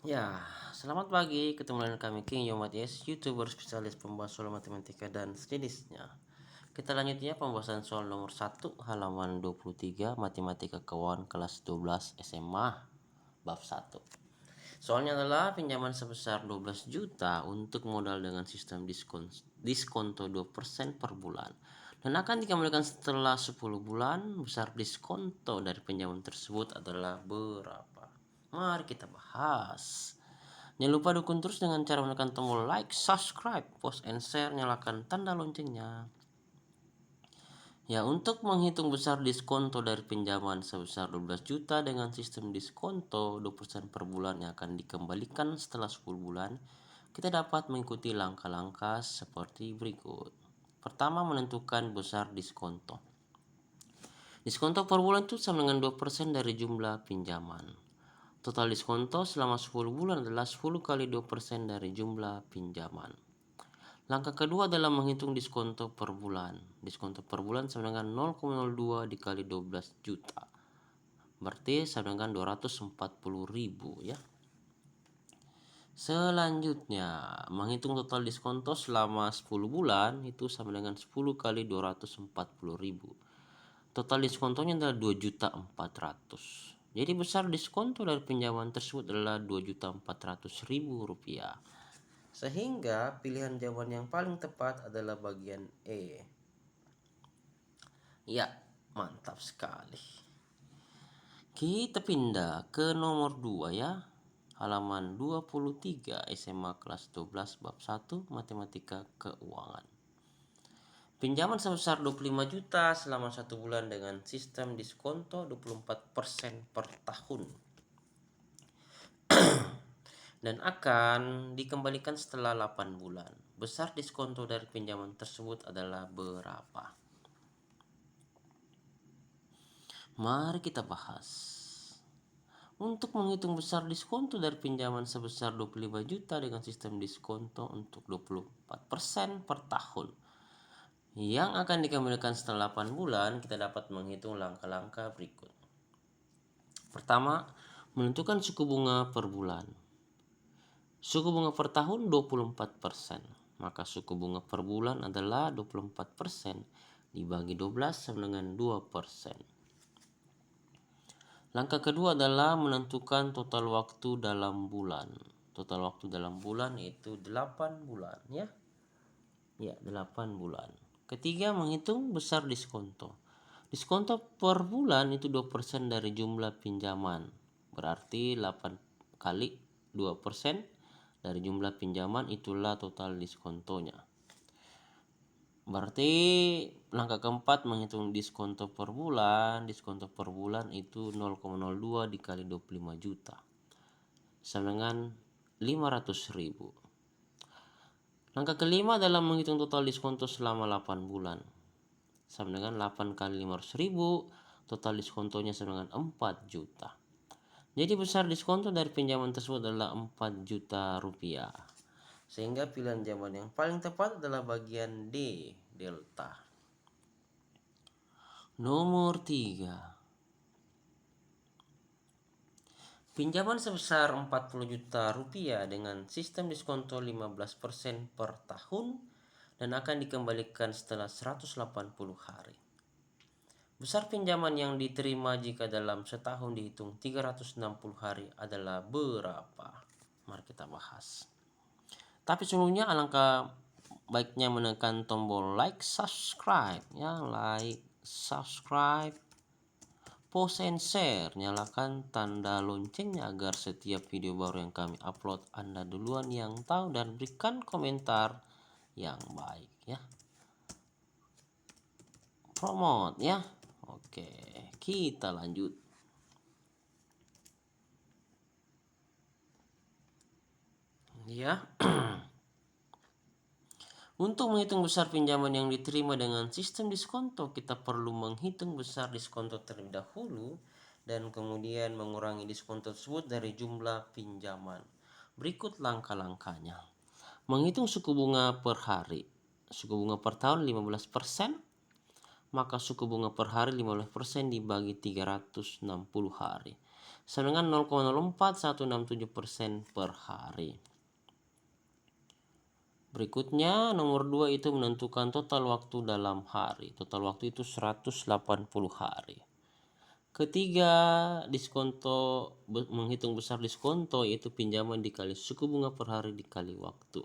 Ya, selamat pagi. Ketemu dengan kami King Yomatias, YouTuber spesialis pembahas soal matematika dan sejenisnya. Kita lanjutnya pembahasan soal nomor 1 halaman 23 Matematika Keuangan kelas 12 SMA bab 1. Soalnya adalah pinjaman sebesar 12 juta untuk modal dengan sistem diskonto 2% per bulan dan akan dikembalikan setelah 10 bulan. Besar diskonto dari pinjaman tersebut adalah berapa? Mari kita bahas. Jangan lupa dukung terus dengan cara menekan tombol like, subscribe, post, and share. Nyalakan tanda loncengnya. Ya, untuk menghitung besar diskonto dari pinjaman sebesar 12 juta dengan sistem diskonto 2% per bulan yang akan dikembalikan setelah 10 bulan, kita dapat mengikuti langkah-langkah seperti berikut. Pertama, menentukan besar diskonto. Diskonto per bulan itu sama dengan 2% dari jumlah pinjaman. Total diskonto selama 10 bulan adalah 10 kali 2% dari jumlah pinjaman. Langkah kedua adalah menghitung diskonto per bulan. Diskonto per bulan sama dengan 0,02 dikali 12 juta. Berarti sama dengan 240.000 ya. Selanjutnya, menghitung total diskonto selama 10 bulan itu sama dengan 10 kali 240.000. Total diskontonya adalah 2.400.000. Jadi besar diskonto dari pinjaman tersebut adalah 2.400.000 rupiah. Sehingga pilihan jawaban yang paling tepat adalah bagian E. Ya, mantap sekali. Kita pindah ke nomor 2 ya. Halaman 23 SMA kelas 12 bab 1 Matematika Keuangan. Pinjaman sebesar 25 juta selama 1 bulan dengan sistem diskonto 24% per tahun. Dan akan dikembalikan setelah 8 bulan. Besar diskonto dari pinjaman tersebut adalah berapa? Mari kita bahas. Untuk menghitung besar diskonto dari pinjaman sebesar 25 juta dengan sistem diskonto untuk 24% per tahun yang akan dikembalikan setelah 8 bulan, kita dapat menghitung langkah-langkah berikut. Pertama, menentukan suku bunga per bulan. Suku bunga per tahun 24%, maka suku bunga per bulan adalah 24% dibagi 12 sama dengan 2%. Langkah kedua adalah menentukan total waktu dalam bulan. Total waktu dalam bulan itu 8 bulan ya. Ya, 8 bulan. Ketiga, menghitung besar diskonto. Diskonto per bulan itu 2% dari jumlah pinjaman. Berarti 8 kali 2% dari jumlah pinjaman itulah total diskontonya. Berarti langkah keempat menghitung diskonto per bulan. Diskonto per bulan itu 0,02 dikali 25 juta sama dengan 500.000. Langkah kelima adalah menghitung total diskonto selama 8 bulan sama dengan 8 kali 500.000. Total diskontonya sama dengan 4 juta. Jadi besar diskonto dari pinjaman tersebut adalah 4 juta rupiah. Sehingga pilihan jawaban yang paling tepat adalah bagian D, delta. Nomor 3. Pinjaman sebesar 40 juta rupiah dengan sistem diskonto 15% per tahun dan akan dikembalikan setelah 180 hari. Besar pinjaman yang diterima jika dalam setahun dihitung 360 hari adalah berapa? Mari kita bahas. Tapi sebelumnya alangkah baiknya menekan tombol like, subscribe ya, like, subscribe, post and share, nyalakan tanda loncengnya agar setiap video baru yang kami upload Anda duluan yang tahu, dan berikan komentar yang baik ya. Promote ya. Oke, kita lanjut. Ya. Untuk menghitung besar pinjaman yang diterima dengan sistem diskonto, kita perlu menghitung besar diskonto terlebih dahulu dan kemudian mengurangi diskonto tersebut dari jumlah pinjaman. Berikut langkah-langkahnya. Menghitung suku bunga per hari. Suku bunga per tahun 15%, maka suku bunga per hari 15% dibagi 360 hari. sama dengan 0,04167% per hari. Berikutnya nomor 2 itu menentukan total waktu dalam hari. Total waktu itu 180 hari. Ketiga, diskonto, menghitung besar diskonto yaitu pinjaman dikali suku bunga per hari dikali waktu.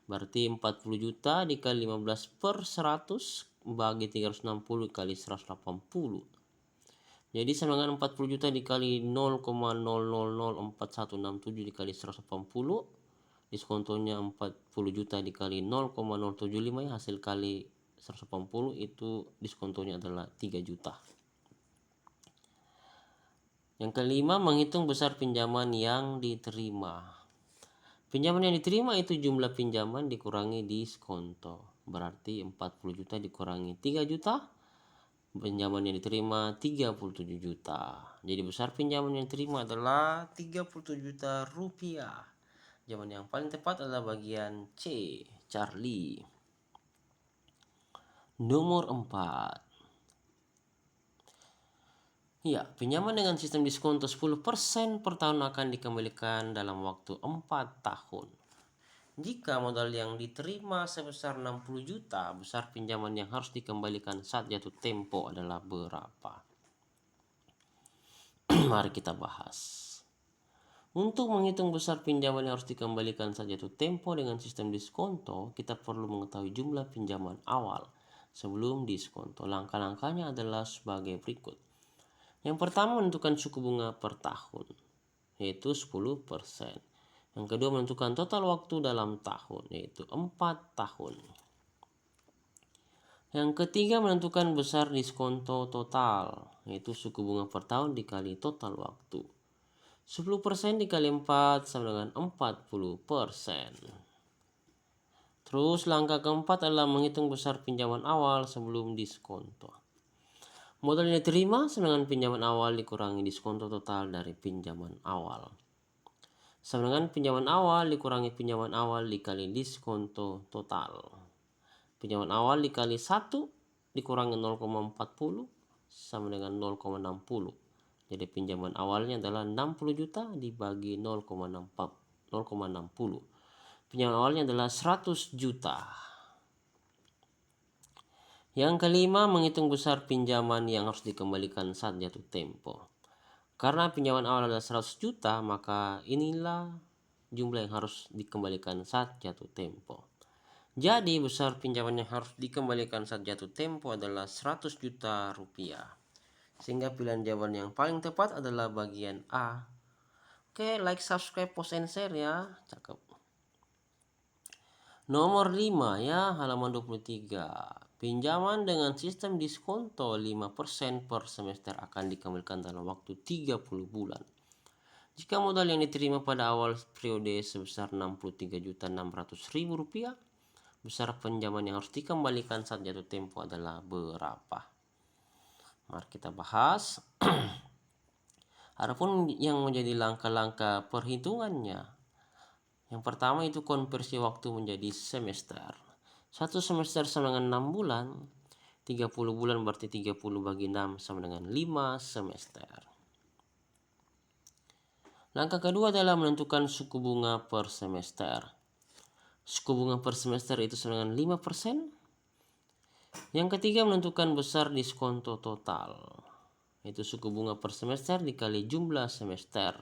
Berarti 40 juta dikali 15 per 100 bagi 360 kali 180. Jadi sama dengan 40 juta dikali 0,000417 dikali 180. Diskontonya 40 juta dikali 0,075 ya, hasil kali 180 itu diskontonya adalah 3 juta. Yang kelima, menghitung besar pinjaman yang diterima. Pinjaman yang diterima itu jumlah pinjaman dikurangi diskonto. Berarti 40 juta dikurangi 3 juta. Pinjaman yang diterima 37 juta. Jadi besar pinjaman yang diterima adalah 37 juta rupiah. Jawaban yang paling tepat adalah bagian C, Charlie. Nomor 4. Ya, pinjaman dengan sistem diskonto 10% per tahun akan dikembalikan dalam waktu 4 tahun. Jika modal yang diterima sebesar 60 juta, besar pinjaman yang harus dikembalikan saat jatuh tempo adalah berapa? Mari kita bahas. Untuk menghitung besar pinjaman yang harus dikembalikan saat jatuh tempo dengan sistem diskonto, kita perlu mengetahui jumlah pinjaman awal sebelum diskonto. Langkah-langkahnya adalah sebagai berikut. Yang pertama, menentukan suku bunga per tahun, yaitu 10%. Yang kedua, menentukan total waktu dalam tahun, yaitu 4 tahun. Yang ketiga, menentukan besar diskonto total, yaitu suku bunga per tahun dikali total waktu. 10% dikali 4 sama dengan 40%. Terus langkah keempat adalah menghitung besar pinjaman awal sebelum diskonto. Modal yang diterima sama dengan pinjaman awal dikurangi diskonto total dari pinjaman awal. Sama dengan pinjaman awal dikurangi pinjaman awal dikali diskonto total. Pinjaman awal dikali 1 dikurangi 0,40 sama dengan 0,60. Jadi pinjaman awalnya adalah 60 juta dibagi 0,60. Pinjaman awalnya adalah 100 juta. Yang kelima, menghitung besar pinjaman yang harus dikembalikan saat jatuh tempo. Karena pinjaman awal adalah 100 juta, maka inilah jumlah yang harus dikembalikan saat jatuh tempo. Jadi besar pinjaman yang harus dikembalikan saat jatuh tempo adalah 100 juta rupiah. Sehingga pilihan jawaban yang paling tepat adalah bagian A. Oke, like, subscribe, post, and share ya. Cakep. Nomor 5 ya, halaman 23. Pinjaman dengan sistem diskonto 5% per semester akan dikembalikan dalam waktu 30 bulan. Jika modal yang diterima pada awal periode sebesar Rp63.600.000, besar pinjaman yang harus dikembalikan saat jatuh tempo adalah berapa? Mari kita bahas. Adapun yang menjadi langkah-langkah perhitungannya. Yang pertama itu konversi waktu menjadi semester. 1 semester sama dengan 6 bulan. 30 bulan berarti 30 bagi 6 sama dengan 5 semester. Langkah kedua adalah menentukan suku bunga per semester. Suku bunga per semester itu sama dengan 5%. Yang ketiga, menentukan besar diskonto total, yaitu suku bunga per semester dikali jumlah semester.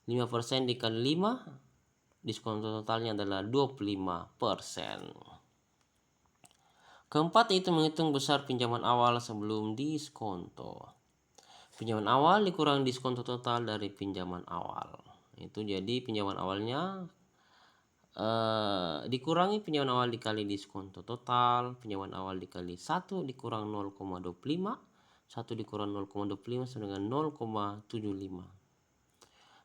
5% dikali 5, diskonto totalnya adalah 25%. Keempat itu menghitung besar pinjaman awal sebelum diskonto. Pinjaman awal dikurangi diskonto total dari pinjaman awal. Itu jadi pinjaman awalnya dikurangi pinjaman awal dikali diskonto total. Pinjaman awal dikali 1 dikurang 0,25. 1 dikurang 0,25 sama dengan 0,75.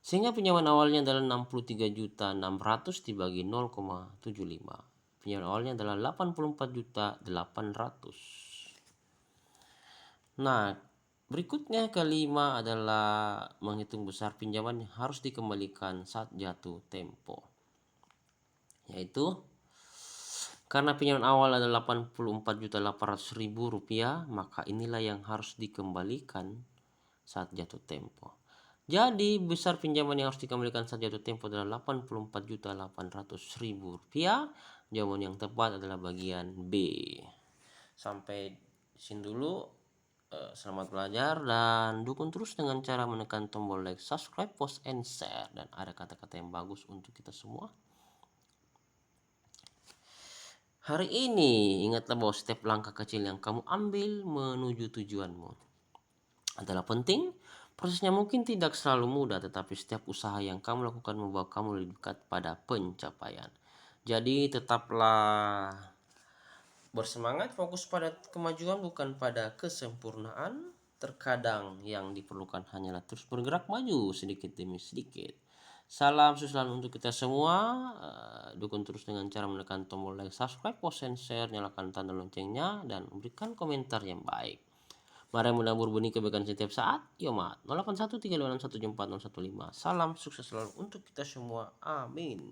Sehingga pinjaman awalnya adalah 63.600 dibagi 0,75. Pinjaman awalnya adalah 84.800. Nah, berikutnya kelima adalah menghitung besar pinjaman yang harus dikembalikan saat jatuh tempo. Yaitu karena pinjaman awal adalah Rp84.800.000, maka inilah yang harus dikembalikan saat jatuh tempo. Jadi besar pinjaman yang harus dikembalikan saat jatuh tempo adalah Rp84.800.000. Jawaban yang tepat adalah bagian B. Sampai di sini dulu. Selamat belajar dan dukung terus dengan cara menekan tombol like, subscribe, post, and share. Dan ada kata-kata yang bagus untuk kita semua. Hari ini ingatlah bahwa setiap langkah kecil yang kamu ambil menuju tujuanmu adalah penting. Prosesnya mungkin tidak selalu mudah, tetapi setiap usaha yang kamu lakukan membawa kamu lebih dekat pada pencapaian. Jadi tetaplah bersemangat, fokus pada kemajuan bukan pada kesempurnaan. Terkadang yang diperlukan hanyalah terus bergerak maju sedikit demi sedikit. Salam sukses untuk kita semua. Dukung terus dengan cara menekan tombol like, subscribe, post, and share, nyalakan tanda loncengnya, dan berikan komentar yang baik. Mari menabur benih kebaikan setiap saat. Yomat 081326174015. Salam sukses selalu untuk kita semua. Amin.